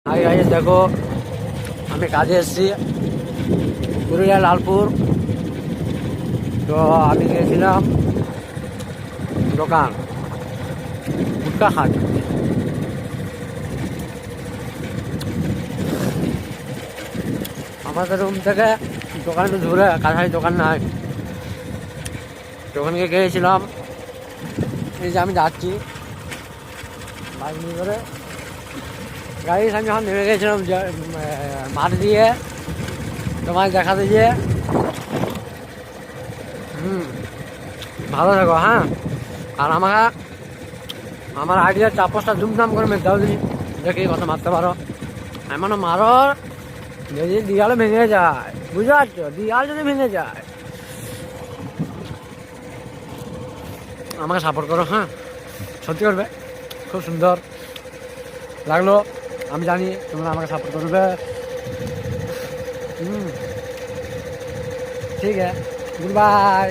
Hi guys, দেখো আমি কাজে এসেছি পুরুলিয়া লালপুর। তো আমি গিয়েছিলাম দোকান গুটকা খাট। আমাদের রুম থেকে দোকান একটু দূরে, কাছাকাছি দোকান নাই। দোকানকে গিয়েছিলাম। এই যে আমি যাচ্ছি বাইক নিয়ে করে। গাড়ি আমি যখন নেমে গেছিলাম মাঠ দিয়ে তোমায় দেখাতে গিয়ে। ভালো থাকো, হ্যাঁ। আর আমার আইডিয়ার চাপসটা দুমদাম করে মেরে দাও, যদি দেখি কত মারতে পারো। এমনও মারো যদি দিয়ালে ভেঙে যায়, বুঝতে পারছো? দিয়াল যদি ভেঙে যায় আমাকে সাপোর্ট করো, হ্যাঁ। সত্যি করবে, খুব সুন্দর লাগলো। আমি জানি তোমরা আমাকে সাপোর্ট করবে। ঠিক আছে, গুড বাই।